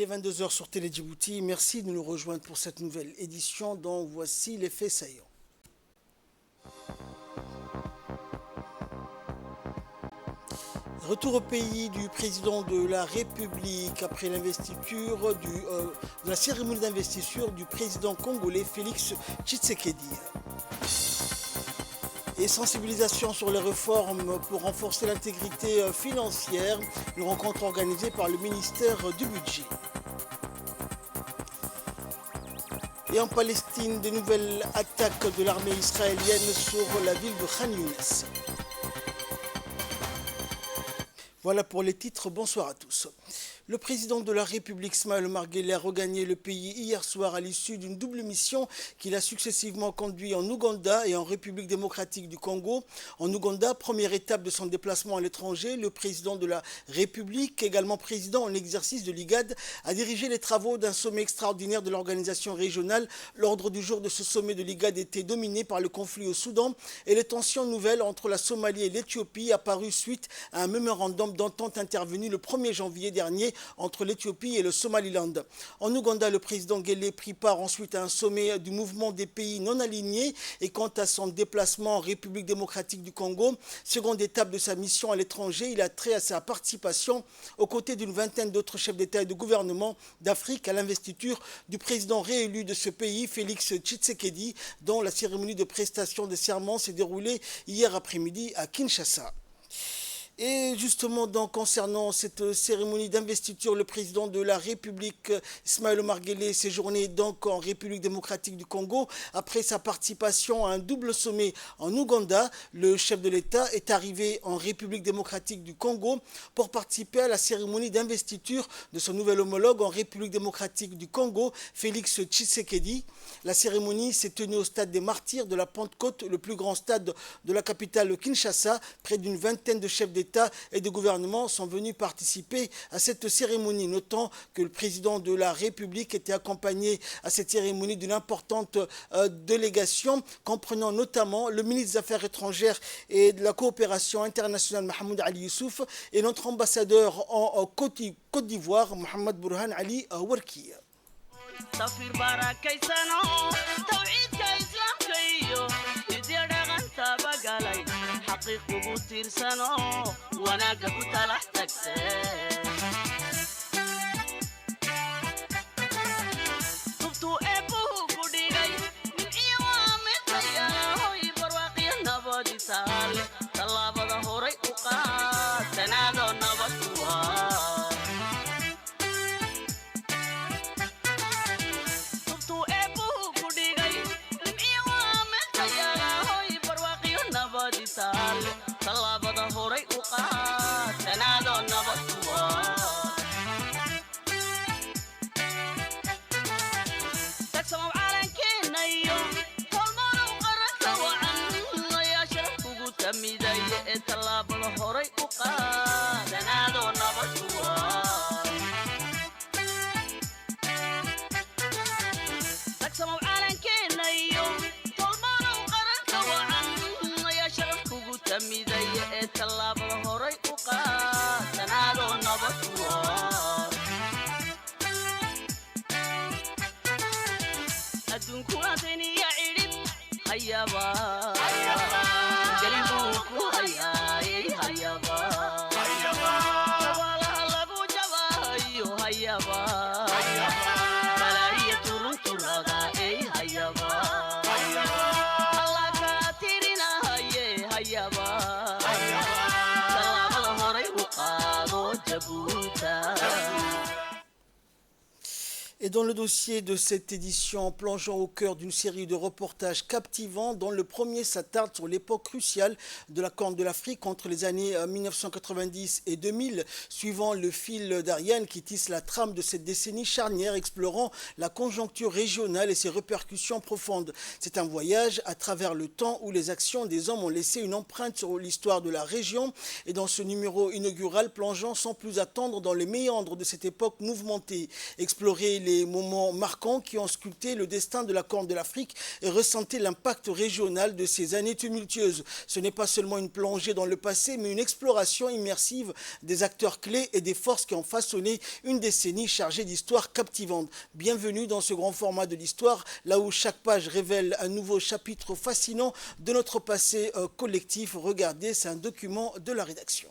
est 22 heures sur Télé Djibouti. Merci de nous rejoindre pour cette nouvelle édition dont voici les faits saillants. Retour au pays du président de la République après l'investiture de la cérémonie d'investiture du président congolais Félix Tshisekedi. Et sensibilisation sur les réformes pour renforcer l'intégrité financière, une rencontre organisée par le ministère du Budget. Et en Palestine, de nouvelles attaques de l'armée israélienne sur la ville de Khan Younes. Voilà pour les titres, bonsoir à tous. Le président de la République, Ismaël Omar Guelleh, a regagné le pays hier soir à l'issue d'une double mission qu'il a successivement conduit en Ouganda et en République démocratique du Congo. En Ouganda, première étape de son déplacement à l'étranger, le président de la République, également président en exercice de l'IGAD, a dirigé les travaux d'un sommet extraordinaire de l'organisation régionale. L'ordre du jour de ce sommet de l'IGAD était dominé par le conflit au Soudan et les tensions nouvelles entre la Somalie et l'Éthiopie apparues suite à un mémorandum d'entente intervenu le 1er janvier dernier entre l'Éthiopie et le Somaliland. En Ouganda, le président Guelleh prit part ensuite à un sommet du mouvement des pays non alignés et quant à son déplacement en République démocratique du Congo, seconde étape de sa mission à l'étranger, il a trait à sa participation aux côtés d'une vingtaine d'autres chefs d'État et de gouvernement d'Afrique à l'investiture du président réélu de ce pays, Félix Tshisekedi, dont la cérémonie de prestation de serment s'est déroulée hier après-midi à Kinshasa. Et justement, donc, concernant cette cérémonie d'investiture, le président de la République, Ismaël Omar Guelleh, séjourné donc en République démocratique du Congo. Après sa participation à un double sommet en Ouganda, le chef de l'État est arrivé en République démocratique du Congo pour participer à la cérémonie d'investiture de son nouvel homologue en République démocratique du Congo, Félix Tshisekedi. La cérémonie s'est tenue au stade des Martyrs de la Pentecôte, le plus grand stade de la capitale Kinshasa. Près d'une vingtaine de chefs d'État et de gouvernement sont venus participer à cette cérémonie, notant que le président de la République était accompagné à cette cérémonie d'une importante délégation, comprenant notamment le ministre des Affaires étrangères et de la coopération internationale, Mahmoud Ali Youssouf, et notre ambassadeur en Côte d'Ivoire, Mohamed Burhan Ali Warki. حقيق وبوتير سنو وانا قبوت لحتك تبتو ابوه قدي غي من ايوامي طيا هوي برواقي النبادي سال طلاب ظهوري وقات تنادو نباتوها تبتو ابوه قدي غي من ايوامي طيا هوي برواقي النبادي سال طلابة هوري وقات تنادو نبطوها تكسموا على كينيو طلبنا وقرنت وعن يا شرف وقوت ميداية طلابة هوري وقات تنادو نبطوها تكسموا على كينيو طلبنا وقرنت وعن يا شرف وقوت ميداية طلابة هوري وقات تنادو نبطوها أدونكو أنتني يا عرب هيابا قلبوكو هيابا جوالها لغو جوايو هيابا بلاية ترون تراغا هيابا الله كاترنا هيابا Et dans le dossier de cette édition, plongeons au cœur d'une série de reportages captivants dont le premier s'attarde sur l'époque cruciale de la Corne de l'Afrique entre les années 1990 et 2000, suivant le fil d'Ariane qui tisse la trame de cette décennie charnière, explorant la conjoncture régionale et ses répercussions profondes. C'est un voyage à travers le temps où les actions des hommes ont laissé une empreinte sur l'histoire de la région. Et dans ce numéro inaugural, plongeons sans plus attendre dans les méandres de cette époque mouvementée, explorer les des moments marquants qui ont sculpté le destin de la Corne de l'Afrique et ressenti l'impact régional de ces années tumultueuses. Ce n'est pas seulement une plongée dans le passé, mais une exploration immersive des acteurs clés et des forces qui ont façonné une décennie chargée d'histoires captivantes. Bienvenue dans ce grand format de l'histoire, là où chaque page révèle un nouveau chapitre fascinant de notre passé collectif. Regardez, c'est un document de la rédaction.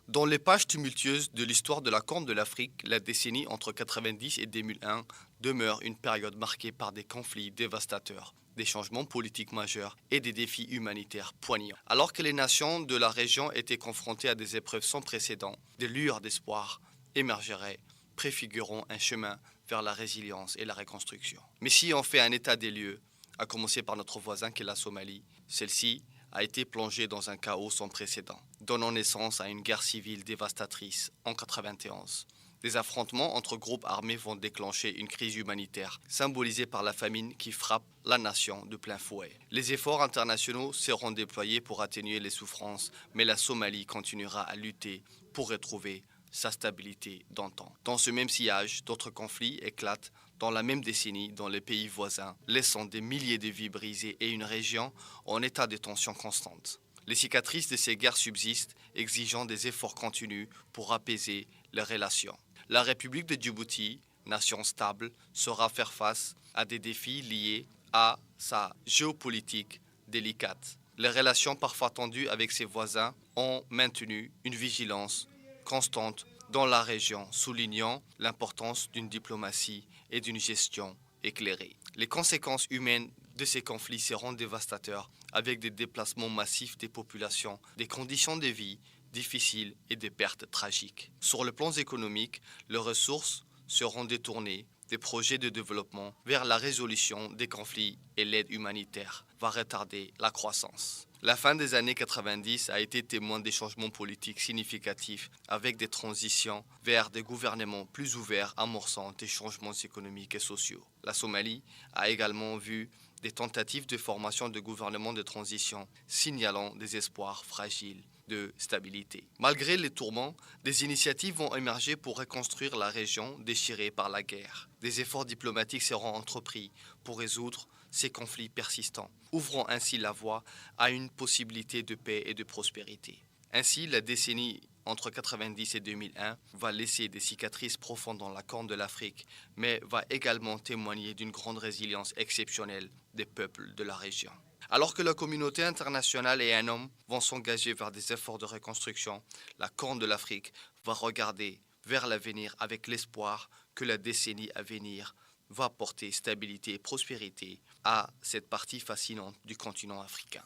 Dans les pages tumultueuses de l'histoire de la Corne de l'Afrique, la décennie entre 90 et 2001 demeure une période marquée par des conflits dévastateurs, des changements politiques majeurs et des défis humanitaires poignants. Alors que les nations de la région étaient confrontées à des épreuves sans précédent, des lueurs d'espoir émergeraient, préfigurant un chemin vers la résilience et la reconstruction. Mais si on fait un état des lieux, à commencer par notre voisin qui est la Somalie, celle-ci a été plongée dans un chaos sans précédent, donnant naissance à une guerre civile dévastatrice en 1991. Des affrontements entre groupes armés vont déclencher une crise humanitaire, symbolisée par la famine qui frappe la nation de plein fouet. Les efforts internationaux seront déployés pour atténuer les souffrances, mais la Somalie continuera à lutter pour retrouver sa stabilité d'antan. Dans ce même sillage, d'autres conflits éclatent dans la même décennie dans les pays voisins, laissant des milliers de vies brisées et une région en état de tension constante. Les cicatrices de ces guerres subsistent, exigeant des efforts continus pour apaiser les relations. La République de Djibouti, nation stable, saura faire face à des défis liés à sa géopolitique délicate. Les relations parfois tendues avec ses voisins ont maintenu une vigilance constante dans la région, soulignant l'importance d'une diplomatie et d'une gestion éclairée. Les conséquences humaines de ces conflits seront dévastateurs, avec des déplacements massifs des populations, des conditions de vie difficiles et des pertes tragiques. Sur le plan économique, les ressources seront détournées des projets de développement vers la résolution des conflits et l'aide humanitaire va retarder la croissance. La fin des années 90 a été témoin des changements politiques significatifs avec des transitions vers des gouvernements plus ouverts amorçant des changements économiques et sociaux. La Somalie a également vu des tentatives de formation de gouvernements de transition signalant des espoirs fragiles de stabilité. Malgré les tourments, des initiatives vont émerger pour reconstruire la région déchirée par la guerre. Des efforts diplomatiques seront entrepris pour résoudre ces conflits persistants, ouvrant ainsi la voie à une possibilité de paix et de prospérité. Ainsi, la décennie entre 1990 et 2001 va laisser des cicatrices profondes dans la Corne de l'Afrique, mais va également témoigner d'une grande résilience exceptionnelle des peuples de la région. Alors que la communauté internationale et un homme vont s'engager vers des efforts de reconstruction, la Corne de l'Afrique va regarder vers l'avenir avec l'espoir que la décennie à venir va porter stabilité et prospérité à cette partie fascinante du continent africain.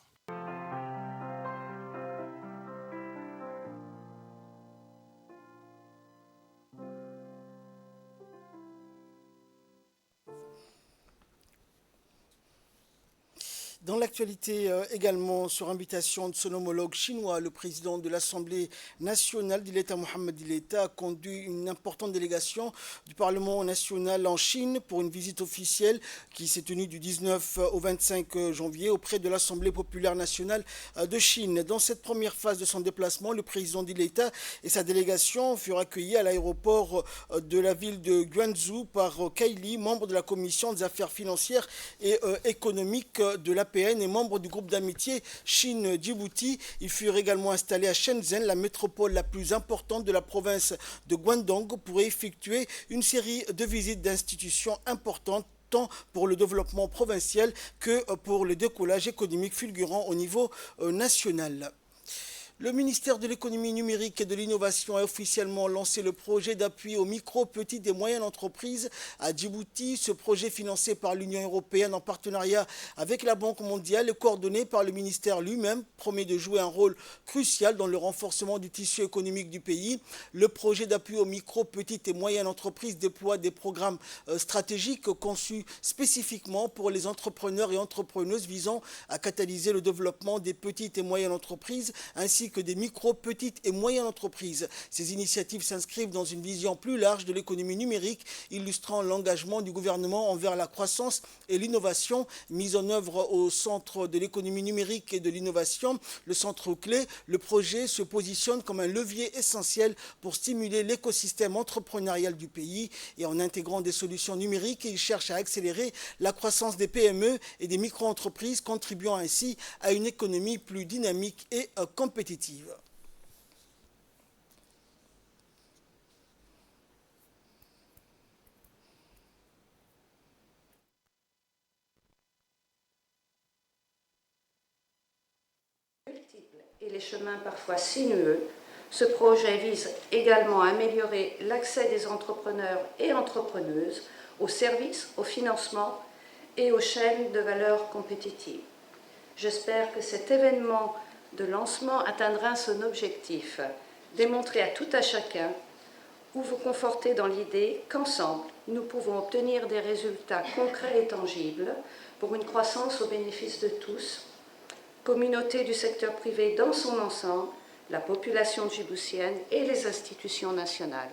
Dans l'actualité également, sur invitation de son homologue chinois, le président de l'Assemblée nationale d'Ileta, Mohamed Ileta, a conduit une importante délégation du Parlement national en Chine pour une visite officielle qui s'est tenue du 19 au 25 janvier auprès de l'Assemblée populaire nationale de Chine. Dans cette première phase de son déplacement, le président d'Ileta et sa délégation furent accueillis à l'aéroport de la ville de Guangzhou par Cai Li, membre de la commission des affaires financières et économiques de l'APN et membre du groupe d'amitié Chine-Djibouti. Ils furent également installés à Shenzhen, la métropole la plus importante de la province de Guangdong, pour effectuer une série de visites d'institutions importantes tant pour le développement provincial que pour le décollage économique fulgurant au niveau national. Le ministère de l'économie numérique et de l'innovation a officiellement lancé le projet d'appui aux micro, petites et moyennes entreprises à Djibouti. Ce projet, financé par l'Union européenne en partenariat avec la Banque mondiale et coordonné par le ministère lui-même, promet de jouer un rôle crucial dans le renforcement du tissu économique du pays. Le projet d'appui aux micro, petites et moyennes entreprises déploie des programmes stratégiques conçus spécifiquement pour les entrepreneurs et entrepreneuses visant à catalyser le développement des petites et moyennes entreprises ainsi que des micro, petites et moyennes entreprises. Ces initiatives s'inscrivent dans une vision plus large de l'économie numérique, illustrant l'engagement du gouvernement envers la croissance et l'innovation. Mise en œuvre au centre de l'économie numérique et de l'innovation, le centre clé, le projet se positionne comme un levier essentiel pour stimuler l'écosystème entrepreneurial du pays et en intégrant des solutions numériques, il cherche à accélérer la croissance des PME et des micro-entreprises, contribuant ainsi à une économie plus dynamique et compétitive. Et les chemins parfois sinueux, ce projet vise également à améliorer l'accès des entrepreneurs et entrepreneuses aux services, au financement et aux chaînes de valeur compétitives. J'espère que cet événement de lancement atteindra son objectif, démontrer à tout à chacun ou vous conforter dans l'idée qu'ensemble, nous pouvons obtenir des résultats concrets et tangibles pour une croissance au bénéfice de tous, communauté du secteur privé dans son ensemble, la population djiboutienne et les institutions nationales.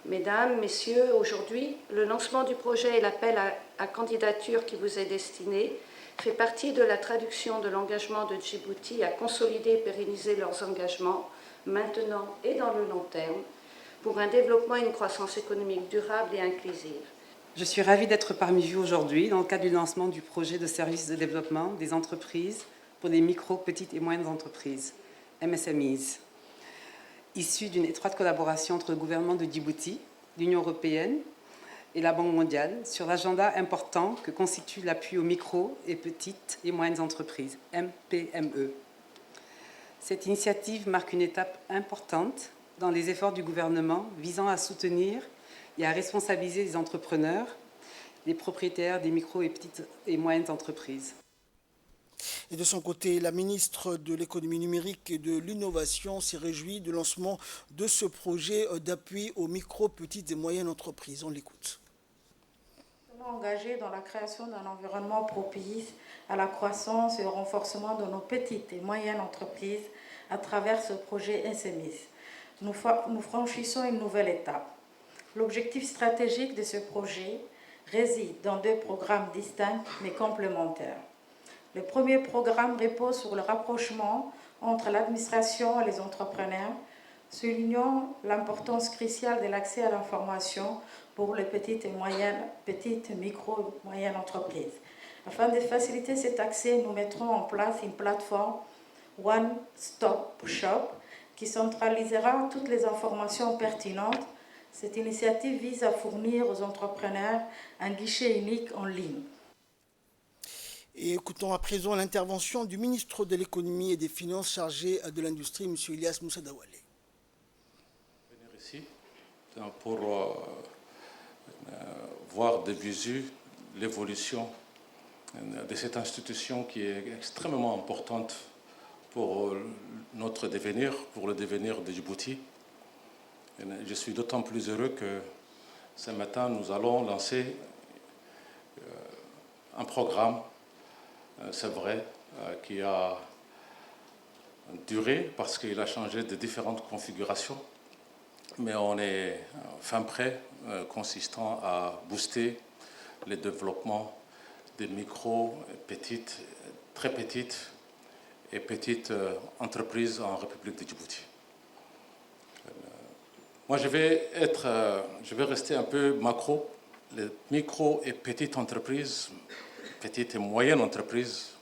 Mesdames, Messieurs, aujourd'hui, le lancement du projet et l'appel à candidature qui vous est destiné fait partie de la traduction de l'engagement de Djibouti à consolider et pérenniser leurs engagements maintenant et dans le long terme pour un développement et une croissance économique durable et inclusive. Je suis ravie d'être parmi vous aujourd'hui dans le cadre du lancement du projet de services de développement des entreprises pour les micro, petites et moyennes entreprises, MSMEs, issu d'une étroite collaboration entre le gouvernement de Djibouti, l'Union européenne et la Banque mondiale sur l'agenda important que constitue l'appui aux micro et petites et moyennes entreprises, MPME. Cette initiative marque une étape importante dans les efforts du gouvernement visant à soutenir et à responsabiliser les entrepreneurs, les propriétaires des micro et petites et moyennes entreprises. Et de son côté, la ministre de l'économie numérique et de l'innovation s'est réjouie du lancement de ce projet d'appui aux micro, petites et moyennes entreprises. On l'écoute. Nous sommes engagés dans la création d'un environnement propice à la croissance et au renforcement de nos petites et moyennes entreprises à travers ce projet SMIS. Nous franchissons une nouvelle étape. L'objectif stratégique de ce projet réside dans deux programmes distincts mais complémentaires. Le premier programme repose sur le rapprochement entre l'administration et les entrepreneurs, soulignant l'importance cruciale de l'accès à l'information pour les petites, micro et moyennes entreprises. Afin de faciliter cet accès, nous mettrons en place une plateforme One Stop Shop qui centralisera toutes les informations pertinentes. Cette initiative vise à fournir aux entrepreneurs un guichet unique en ligne. Et écoutons à présent l'intervention du ministre de l'économie et des finances chargé de l'industrie, M. Ilyas Moussa Dawale. Venir ici pour voir de visu l'évolution de cette institution qui est extrêmement importante pour notre devenir, pour le devenir de Djibouti. Je suis d'autant plus heureux que ce matin, nous allons lancer un programme, c'est vrai, qui a duré parce qu'il a changé de différentes configurations, mais on est fin prêt, consistant à booster le développement des micro, petites, très petites et petites entreprises en République de Djibouti. Moi, je vais rester un peu macro. Les micro et petites entreprises, petites et moyennes entreprises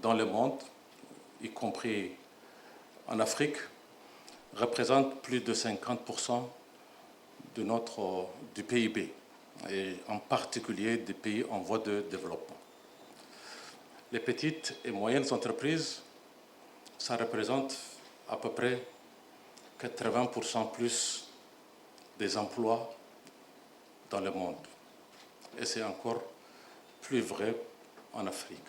dans le monde, y compris en Afrique, représentent plus de 50% du PIB, et en particulier des pays en voie de développement. Les petites et moyennes entreprises, ça représente à peu près 80% plus des emplois dans le monde. Et c'est encore plus vrai en Afrique.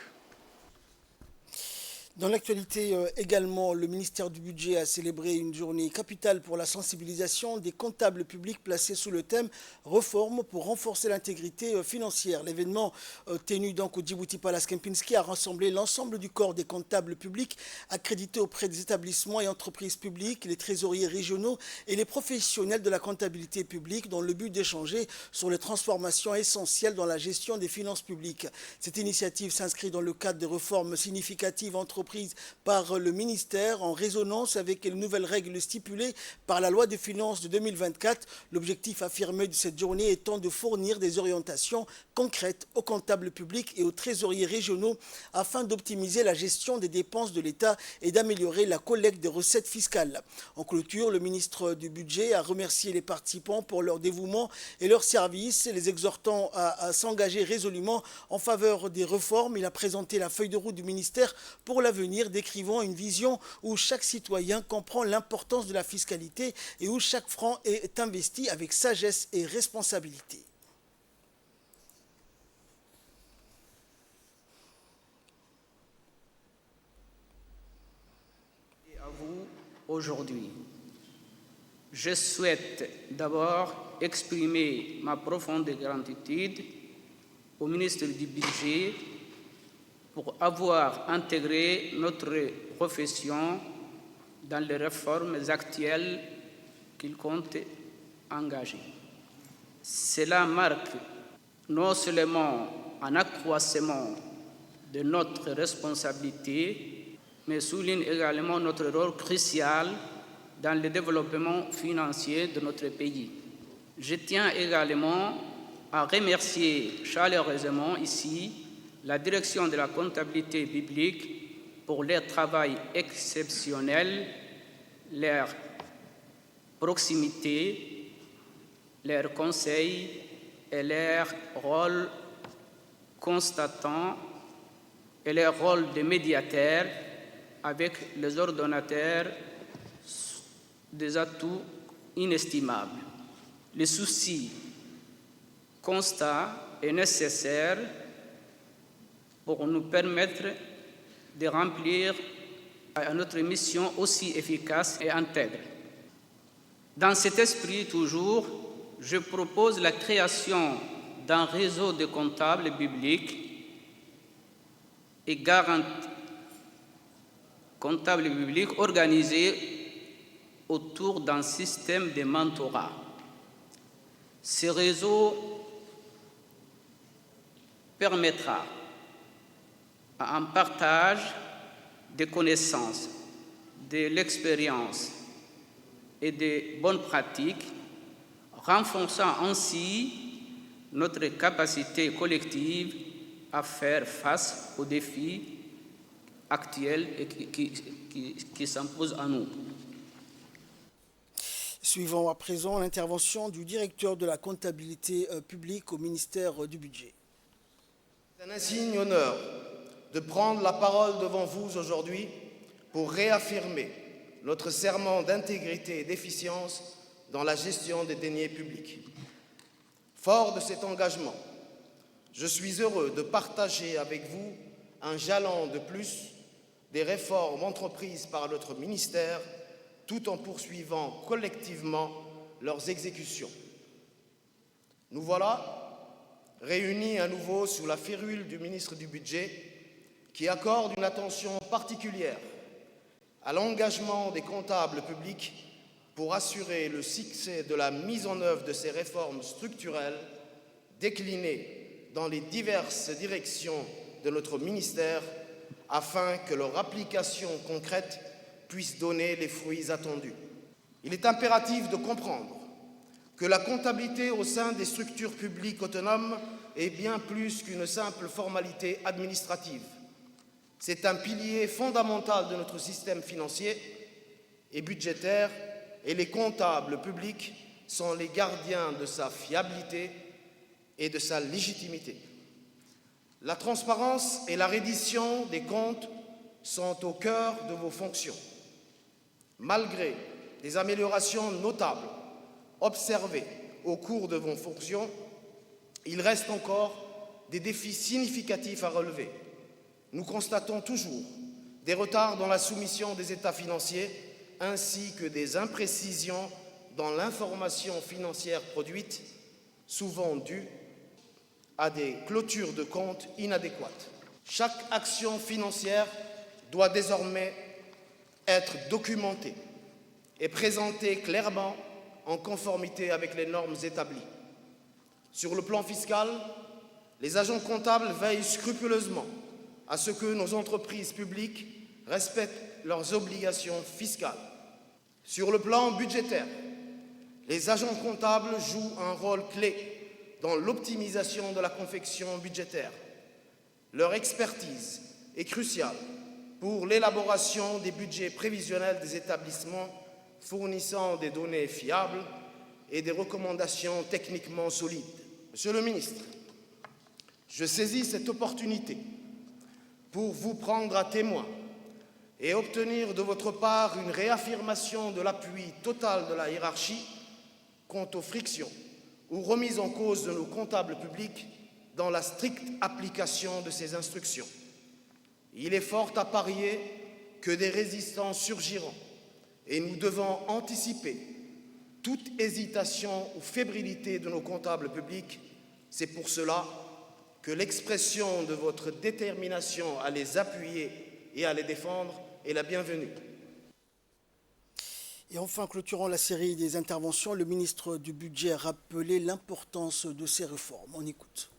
Dans l'actualité également, le ministère du Budget a célébré une journée capitale pour la sensibilisation des comptables publics placée sous le thème « Réforme pour renforcer l'intégrité financière ». L'événement tenu donc au Djibouti Palace Kempinski a rassemblé l'ensemble du corps des comptables publics accrédités auprès des établissements et entreprises publiques, les trésoriers régionaux et les professionnels de la comptabilité publique dans le but d'échanger sur les transformations essentielles dans la gestion des finances publiques. Cette initiative s'inscrit dans le cadre des réformes significatives entreprises par le ministère en résonance avec les nouvelles règles stipulées par la loi des finances de 2024. L'objectif affirmé de cette journée étant de fournir des orientations concrètes aux comptables publics et aux trésoriers régionaux afin d'optimiser la gestion des dépenses de l'État et d'améliorer la collecte des recettes fiscales. En clôture, le ministre du Budget a remercié les participants pour leur dévouement et leur service, les exhortant à s'engager résolument en faveur des réformes. Il a présenté la feuille de route du ministère pour l'avenir, décrivant une vision où chaque citoyen comprend l'importance de la fiscalité et où chaque franc est investi avec sagesse et responsabilité. Et à vous aujourd'hui, je souhaite d'abord exprimer ma profonde gratitude au ministre du Budget pour avoir intégré notre profession dans les réformes actuelles qu'il compte engager. Cela marque non seulement un accroissement de notre responsabilité, mais souligne également notre rôle crucial dans le développement financier de notre pays. Je tiens également à remercier chaleureusement ici la direction de la comptabilité publique pour leur travail exceptionnel, leur proximité, leurs conseils et leur rôle constatant et leur rôle de médiateur avec les ordonnateurs, des atouts inestimables. Le souci constat est nécessaire pour nous permettre de remplir notre mission aussi efficace et intègre. Dans cet esprit toujours, je propose la création d'un réseau de comptables publics et comptables publics organisés autour d'un système de mentorat. Ce réseau permettra un partage des connaissances, de l'expérience et des bonnes pratiques, renforçant ainsi notre capacité collective à faire face aux défis actuels et qui s'imposent à nous. Suivons à présent l'intervention du directeur de la comptabilité publique au ministère du Budget. C'est un insigne honneur de prendre la parole devant vous aujourd'hui pour réaffirmer notre serment d'intégrité et d'efficience dans la gestion des deniers publics. Fort de cet engagement, je suis heureux de partager avec vous un jalon de plus des réformes entreprises par notre ministère tout en poursuivant collectivement leurs exécutions. Nous voilà réunis à nouveau sous la férule du ministre du Budget qui accorde une attention particulière à l'engagement des comptables publics pour assurer le succès de la mise en œuvre de ces réformes structurelles déclinées dans les diverses directions de notre ministère afin que leur application concrète puisse donner les fruits attendus. Il est impératif de comprendre que la comptabilité au sein des structures publiques autonomes est bien plus qu'une simple formalité administrative. C'est un pilier fondamental de notre système financier et budgétaire et les comptables publics sont les gardiens de sa fiabilité et de sa légitimité. La transparence et la reddition des comptes sont au cœur de vos fonctions. Malgré des améliorations notables observées au cours de vos fonctions, il reste encore des défis significatifs à relever. Nous constatons toujours des retards dans la soumission des états financiers, ainsi que des imprécisions dans l'information financière produite, souvent dues à des clôtures de comptes inadéquates. Chaque action financière doit désormais être documentée et présentée clairement en conformité avec les normes établies. Sur le plan fiscal, les agents comptables veillent scrupuleusement à ce que nos entreprises publiques respectent leurs obligations fiscales. Sur le plan budgétaire, les agents comptables jouent un rôle clé dans l'optimisation de la confection budgétaire. Leur expertise est cruciale pour l'élaboration des budgets prévisionnels des établissements fournissant des données fiables et des recommandations techniquement solides. Monsieur le ministre, je saisis cette opportunité pour vous prendre à témoin et obtenir de votre part une réaffirmation de l'appui total de la hiérarchie quant aux frictions ou remises en cause de nos comptables publics dans la stricte application de ces instructions. Il est fort à parier que des résistants surgiront et nous devons anticiper toute hésitation ou fébrilité de nos comptables publics. C'est pour cela que l'expression de votre détermination à les appuyer et à les défendre est la bienvenue. Et enfin, clôturant la série des interventions, le ministre du Budget a rappelé l'importance de ces réformes. On écoute.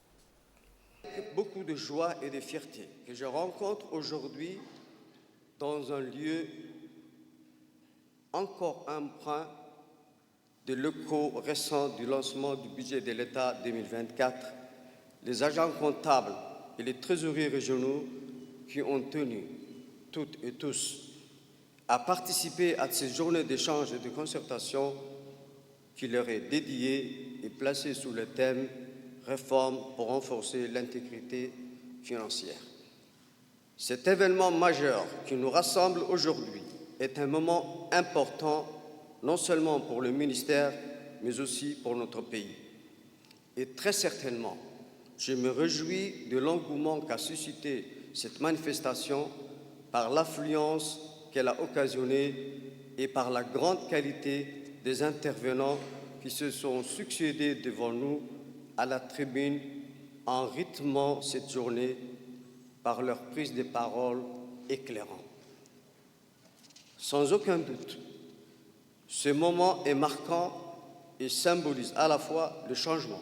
Beaucoup de joie et de fierté que je rencontre aujourd'hui dans un lieu encore empreint de l'écho récent du lancement du budget de l'État 2024, les agents comptables et les trésoriers régionaux qui ont tenu, toutes et tous, à participer à ces journées d'échange et de concertation qui leur est dédiée et placée sous le thème « Réforme pour renforcer l'intégrité financière ». Cet événement majeur qui nous rassemble aujourd'hui est un moment important non seulement pour le ministère, mais aussi pour notre pays. Et très certainement, je me réjouis de l'engouement qu'a suscité cette manifestation par l'affluence qu'elle a occasionnée et par la grande qualité des intervenants qui se sont succédés devant nous à la tribune en rythmant cette journée par leur prise de parole éclairante. Sans aucun doute, ce moment est marquant et symbolise à la fois le changement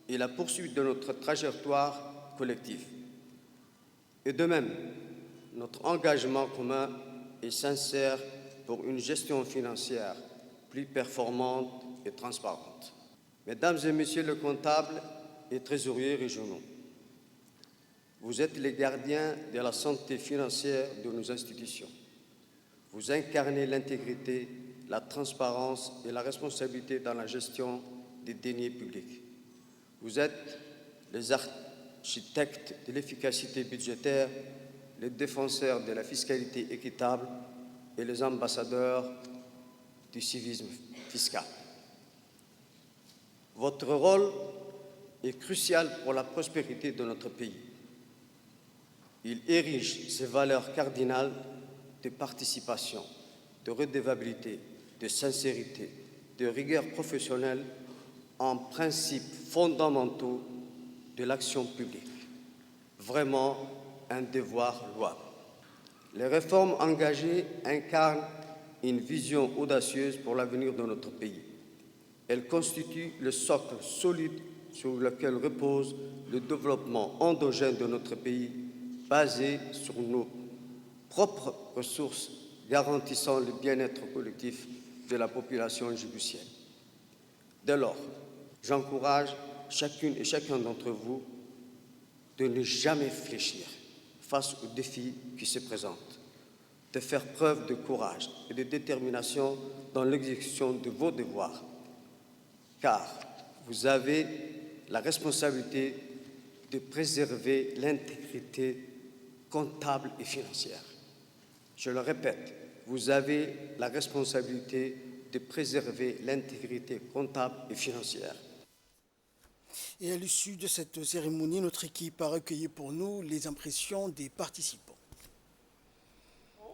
et la poursuite de notre trajectoire collective. Et de même, notre engagement commun et sincère pour une gestion financière plus performante et transparente. Mesdames et Messieurs les comptables et trésoriers régionaux, vous êtes les gardiens de la santé financière de nos institutions. Vous incarnez l'intégrité, la transparence et la responsabilité dans la gestion des deniers publics. Vous êtes les architectes de l'efficacité budgétaire, les défenseurs de la fiscalité équitable et les ambassadeurs du civisme fiscal. Votre rôle est crucial pour la prospérité de notre pays. Il érige ses valeurs cardinales de participation, de redevabilité, de sincérité, de rigueur professionnelle en principes fondamentaux de l'action publique. Vraiment un devoir louable. Les réformes engagées incarnent une vision audacieuse pour l'avenir de notre pays. Elles constituent le socle solide sur lequel repose le développement endogène de notre pays, basé sur nos propres ressources garantissant le bien-être collectif de la population djiboutienne. Dès lors, j'encourage chacune et chacun d'entre vous de ne jamais fléchir face aux défis qui se présentent, de faire preuve de courage et de détermination dans l'exécution de vos devoirs, car vous avez la responsabilité de préserver l'intégrité comptable et financière. Je le répète, vous avez la responsabilité de préserver l'intégrité comptable et financière. Et à l'issue de cette cérémonie, notre équipe a recueilli pour nous les impressions des participants.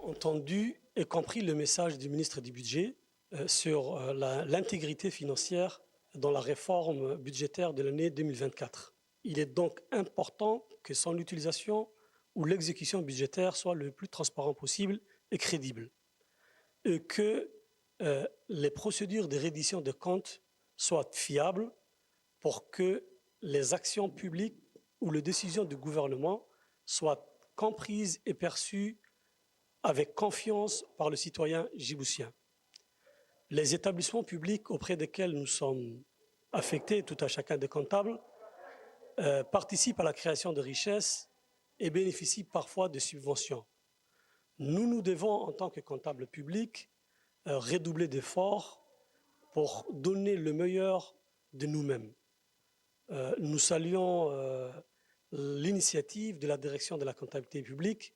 entendu et compris le message du ministre du Budget sur l'intégrité financière dans la réforme budgétaire de l'année 2024. Il est donc important que son utilisation ou l'exécution budgétaire soit le plus transparent possible et crédible, et que les procédures de reddition de comptes soient fiables pour que les actions publiques ou les décisions du gouvernement soient comprises et perçues avec confiance par le citoyen djiboutien. Les établissements publics auprès desquels nous sommes affectés, tout à chacun des comptables, participent à la création de richesses et bénéficient parfois de subventions. Nous devons, en tant que comptables publics, redoubler d'efforts pour donner le meilleur de nous-mêmes. Nous saluons l'initiative de la direction de la comptabilité publique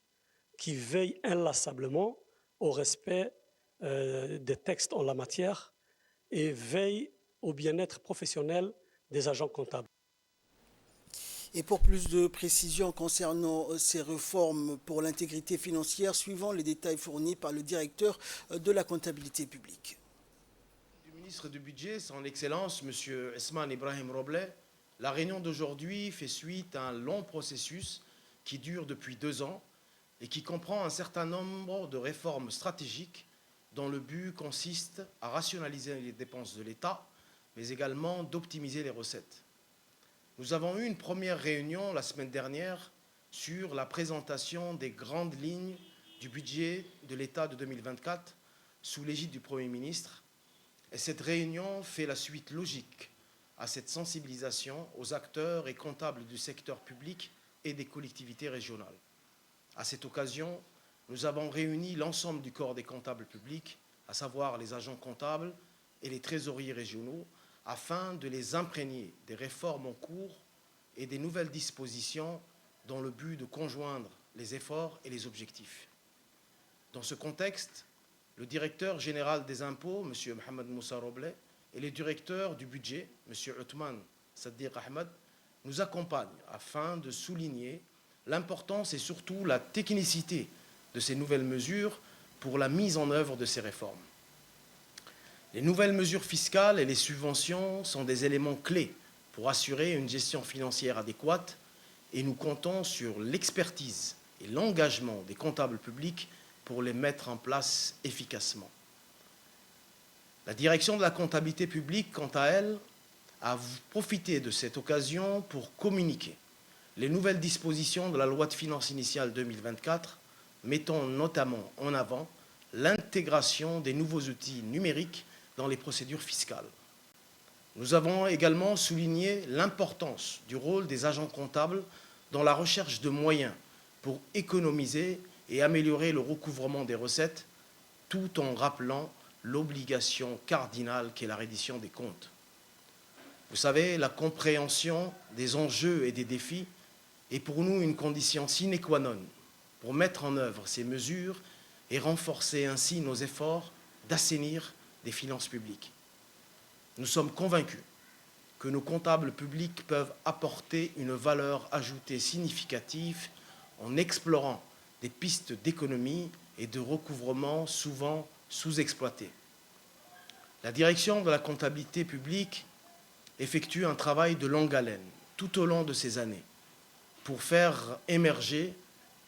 qui veille inlassablement au respect des textes en la matière et veille au bien-être professionnel des agents comptables. Et pour plus de précisions concernant ces réformes pour l'intégrité financière, suivant les détails fournis par le directeur de la comptabilité publique. Du ministre du Budget, son Excellence, M. Esman Ibrahim Robleh, la réunion d'aujourd'hui fait suite à un long processus qui dure depuis 2 ans et qui comprend un certain nombre de réformes stratégiques dont le but consiste à rationaliser les dépenses de l'État, mais également d'optimiser les recettes. Nous avons eu une première réunion la semaine dernière sur la présentation des grandes lignes du budget de l'État de 2024 sous l'égide du Premier ministre. Et cette réunion fait la suite logique à cette sensibilisation aux acteurs et comptables du secteur public et des collectivités régionales. À cette occasion, nous avons réuni l'ensemble du corps des comptables publics, à savoir les agents comptables et les trésoriers régionaux, afin de les imprégner des réformes en cours et des nouvelles dispositions dans le but de conjoindre les efforts et les objectifs. Dans ce contexte, le directeur général des impôts, M. Mohamed Moussa Robleh, et le directeur du budget, M. Othman Saddiq Ahmed, nous accompagnent afin de souligner l'importance et surtout la technicité de ces nouvelles mesures pour la mise en œuvre de ces réformes. Les nouvelles mesures fiscales et les subventions sont des éléments clés pour assurer une gestion financière adéquate et nous comptons sur l'expertise et l'engagement des comptables publics pour les mettre en place efficacement. La direction de la comptabilité publique, quant à elle, a profité de cette occasion pour communiquer les nouvelles dispositions de la loi de finances initiale 2024, mettant notamment en avant l'intégration des nouveaux outils numériques dans les procédures fiscales. Nous avons également souligné l'importance du rôle des agents comptables dans la recherche de moyens pour économiser et améliorer le recouvrement des recettes, tout en rappelant l'obligation cardinale qu'est la reddition des comptes. Vous savez, la compréhension des enjeux et des défis est pour nous une condition sine qua non pour mettre en œuvre ces mesures et renforcer ainsi nos efforts d'assainir des finances publiques. Nous sommes convaincus que nos comptables publics peuvent apporter une valeur ajoutée significative en explorant des pistes d'économie et de recouvrement souvent sous-exploitées. La direction de la comptabilité publique effectue un travail de longue haleine tout au long de ces années pour faire émerger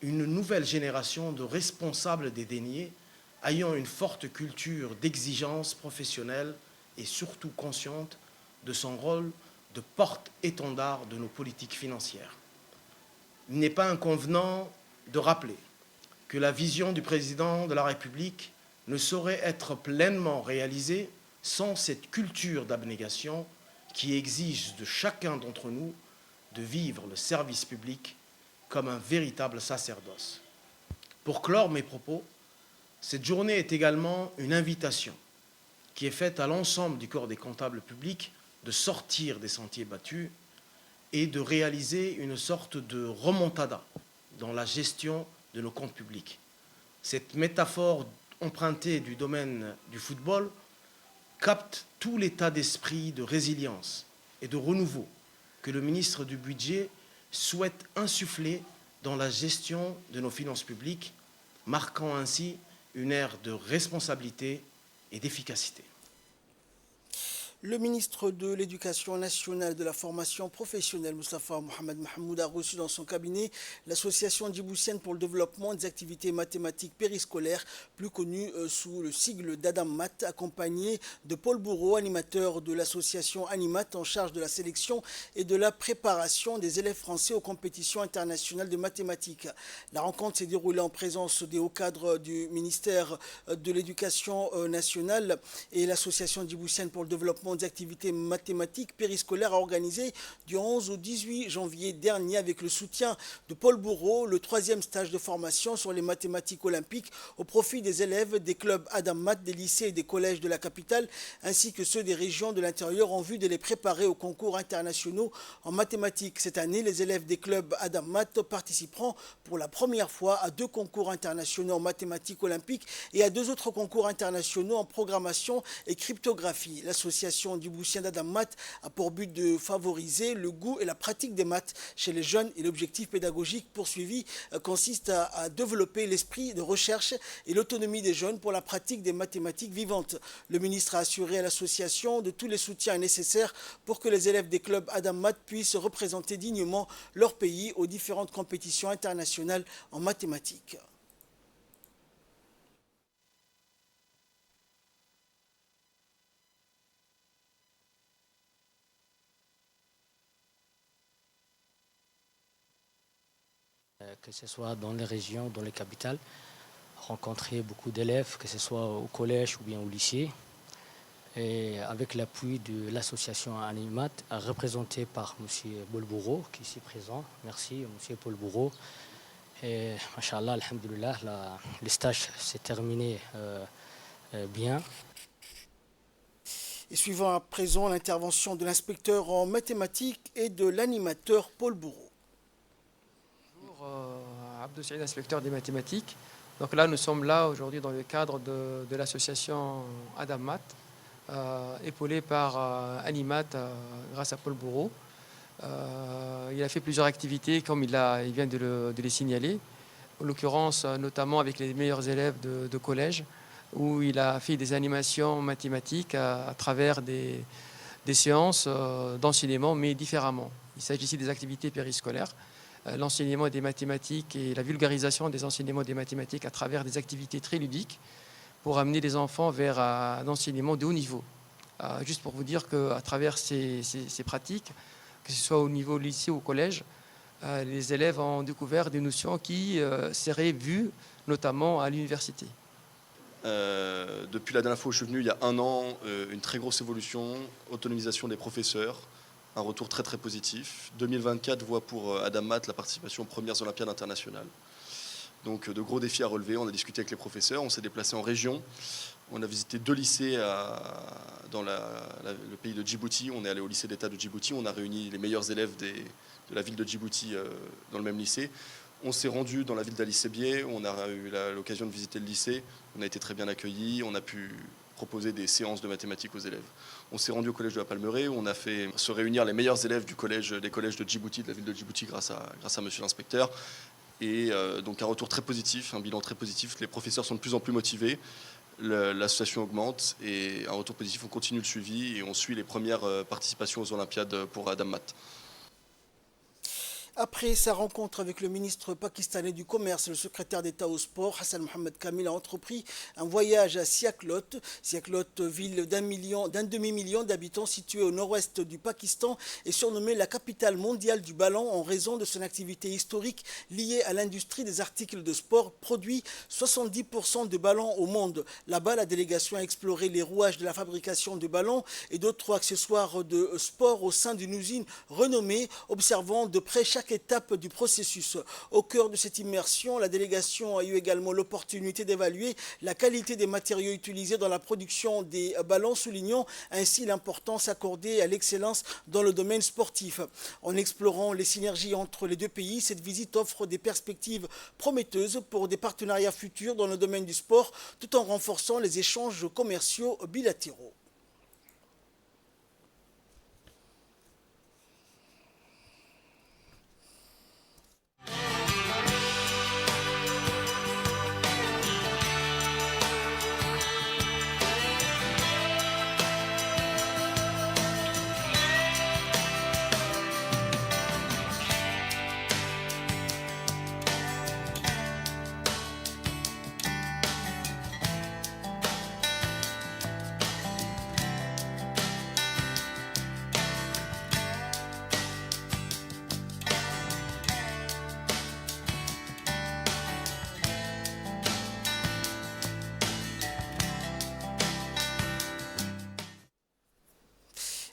une nouvelle génération de responsables des deniers ayant une forte culture d'exigence professionnelle et surtout consciente de son rôle de porte-étendard de nos politiques financières. Il n'est pas inconvenant de rappeler que la vision du président de la République ne saurait être pleinement réalisée sans cette culture d'abnégation qui exige de chacun d'entre nous de vivre le service public comme un véritable sacerdoce. Pour clore mes propos, cette journée est également une invitation qui est faite à l'ensemble du corps des comptables publics de sortir des sentiers battus et de réaliser une sorte de remontada dans la gestion de nos comptes publics. Cette métaphore empruntée du domaine du football capte tout l'état d'esprit de résilience et de renouveau que le ministre du Budget souhaite insuffler dans la gestion de nos finances publiques marquant ainsi une ère de responsabilité et d'efficacité. Le ministre de l'Éducation nationale et de la formation professionnelle, Moustapha Mohamed Mahmoud, a reçu dans son cabinet l'Association djiboutienne pour le développement des activités mathématiques périscolaires, plus connue sous le sigle d'Adammat, accompagné de Paul Bourreau, animateur de l'association Animat en charge de la sélection et de la préparation des élèves français aux compétitions internationales de mathématiques. La rencontre s'est déroulée en présence des hauts cadres du ministère de l'Éducation nationale et l'Association djiboutienne pour le développement des activités mathématiques périscolaires a organisé du 11 au 18 janvier dernier avec le soutien de Paul Bourreau le 3e stage de formation sur les mathématiques olympiques au profit des élèves des clubs Adammat, des lycées et des collèges de la capitale ainsi que ceux des régions de l'intérieur en vue de les préparer aux concours internationaux en mathématiques. Cette année, les élèves des clubs Adammat participeront pour la première fois à 2 concours internationaux en mathématiques olympiques et à 2 autres concours internationaux en programmation et cryptographie. L'association djiboutienne d'Adammat a pour but de favoriser le goût et la pratique des maths chez les jeunes et l'objectif pédagogique poursuivi consiste à développer l'esprit de recherche et l'autonomie des jeunes pour la pratique des mathématiques vivantes. Le ministre a assuré à l'association de tous les soutiens nécessaires pour que les élèves des clubs Adammat puissent représenter dignement leur pays aux différentes compétitions internationales en mathématiques. Que ce soit dans les régions, dans les capitales, rencontrer beaucoup d'élèves, que ce soit au collège ou bien au lycée. Et avec l'appui de l'association Animat, représentée par M. Paul Bourreau, qui est ici présent. Merci, M. Paul Bourreau. Et, machallah, alhamdoulilah, le stage s'est terminé bien. Et suivant à présent l'intervention de l'inspecteur en mathématiques et de l'animateur Paul Bourreau. Abdou Saïd, inspecteur des mathématiques. Donc là, nous sommes là aujourd'hui dans le cadre de l'association Adammat, épaulé par Animat grâce à Paul Bourreau. Il a fait plusieurs activités comme il vient de les signaler, en l'occurrence notamment avec les meilleurs élèves de collège, où il a fait des animations mathématiques à travers des séances d'enseignement, mais différemment. Il s'agit ici des activités périscolaires. L'enseignement des mathématiques et la vulgarisation des enseignements des mathématiques à travers des activités très ludiques pour amener les enfants vers un enseignement de haut niveau. Juste pour vous dire qu'à travers ces pratiques, que ce soit au niveau lycée ou au collège, les élèves ont découvert des notions qui seraient vues notamment à l'université. Depuis la dernière fois où je suis venu, il y a 1 an, une très grosse évolution, autonomisation des professeurs, un retour très très positif. 2024 voit pour Adammat la participation aux premières Olympiades internationales. Donc de gros défis à relever, on a discuté avec les professeurs, on s'est déplacé en région, on a visité 2 lycées dans le pays de Djibouti, on est allé au lycée d'État de Djibouti, on a réuni les meilleurs élèves de la ville de Djibouti dans le même lycée. On s'est rendu dans la ville d'Ali Sébié, on a eu l'occasion de visiter le lycée, on a été très bien accueillis, on a pu proposer des séances de mathématiques aux élèves. On s'est rendu au collège de la Palmeraie où on a fait se réunir les meilleurs élèves des collèges de Djibouti, de la ville de Djibouti grâce à monsieur l'inspecteur. Et donc un retour très positif, un bilan très positif. Les professeurs sont de plus en plus motivés, l'association augmente et un retour positif. On continue le suivi et on suit les premières participations aux Olympiades pour Adammat. Après sa rencontre avec le ministre pakistanais du Commerce et le secrétaire d'État au sport, Hassan Mohamed Kamil a entrepris un voyage à Siaklot. Siaklot, ville d'un demi-million d'habitants située au nord-ouest du Pakistan, est surnommée la capitale mondiale du ballon en raison de son activité historique liée à l'industrie des articles de sport, produit 70% de ballons au monde. Là-bas, la délégation a exploré les rouages de la fabrication de ballons et d'autres accessoires de sport au sein d'une usine renommée, observant de près chaque étape du processus. Au cœur de cette immersion, la délégation a eu également l'opportunité d'évaluer la qualité des matériaux utilisés dans la production des ballons, soulignant ainsi l'importance accordée à l'excellence dans le domaine sportif. En explorant les synergies entre les 2 pays, cette visite offre des perspectives prometteuses pour des partenariats futurs dans le domaine du sport, tout en renforçant les échanges commerciaux bilatéraux.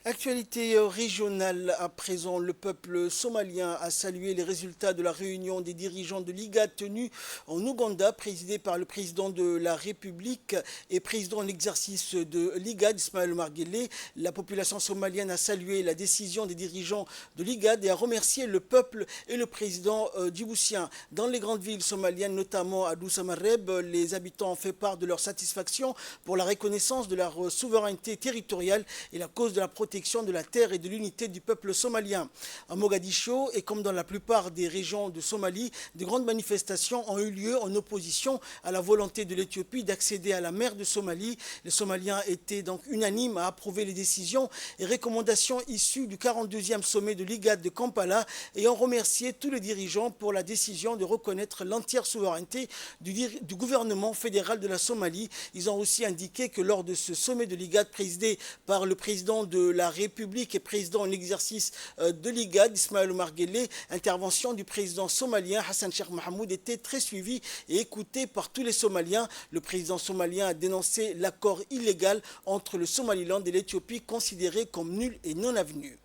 Actualité régionale à présent, le peuple somalien a salué les résultats de la réunion des dirigeants de l'IGAD tenue en Ouganda, présidée par le président de la République et président en exercice de l'IGAD, Ismaël Omar Guelleh. La population somalienne a salué la décision des dirigeants de l'IGAD et a remercié le peuple et le président djiboutien. Dans les grandes villes somaliennes, notamment à Dousamareb, les habitants ont fait part de leur satisfaction pour la reconnaissance de leur souveraineté territoriale et la cause de la protection de la terre et de l'unité du peuple somalien. À Mogadiscio, et comme dans la plupart des régions de Somalie, de grandes manifestations ont eu lieu en opposition à la volonté de l'Éthiopie d'accéder à la mer de Somalie. Les Somaliens étaient donc unanimes à approuver les décisions et recommandations issues du 42e sommet de l'IGAD de Kampala et ont remercié tous les dirigeants pour la décision de reconnaître l'entière souveraineté du gouvernement fédéral de la Somalie. Ils ont aussi indiqué que lors de ce sommet de l'IGAD présidé par le président de la République et président en exercice de l'IGAD, Ismaël Omar Guelleh, intervention du président somalien Hassan Sheikh Mohamud était très suivie et écoutée par tous les Somaliens. Le président somalien a dénoncé l'accord illégal entre le Somaliland et l'Éthiopie considéré comme nul et non avenu.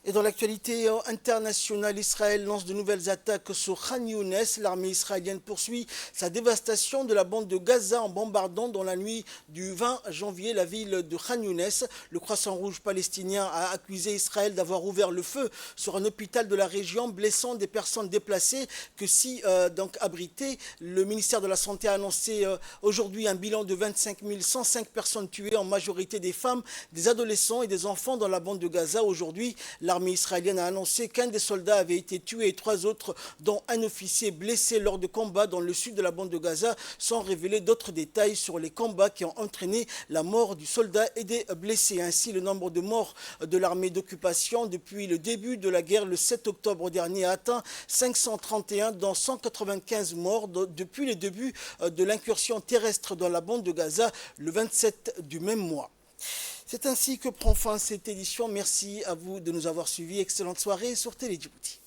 Et dans l'actualité internationale, Israël lance de nouvelles attaques sur Khan Younes. L'armée israélienne poursuit sa dévastation de la bande de Gaza en bombardant dans la nuit du 20 janvier la ville de Khan Younes. Le Croissant Rouge palestinien a accusé Israël d'avoir ouvert le feu sur un hôpital de la région, blessant des personnes déplacées que s'y abritaient. Le ministère de la Santé a annoncé aujourd'hui un bilan de 25 105 personnes tuées, en majorité des femmes, des adolescents et des enfants dans la bande de Gaza. Aujourd'hui, l'armée israélienne a annoncé qu'un des soldats avait été tué et 3 autres, dont un officier, blessé lors de combats dans le sud de la bande de Gaza, sans révéler d'autres détails sur les combats qui ont entraîné la mort du soldat et des blessés. Ainsi, le nombre de morts de l'armée d'occupation depuis le début de la guerre le 7 octobre dernier a atteint 531, dont 195 morts depuis le début de l'incursion terrestre dans la bande de Gaza le 27 du même mois. C'est ainsi que prend fin cette édition. Merci à vous de nous avoir suivis. Excellente soirée sur Télé Djibouti.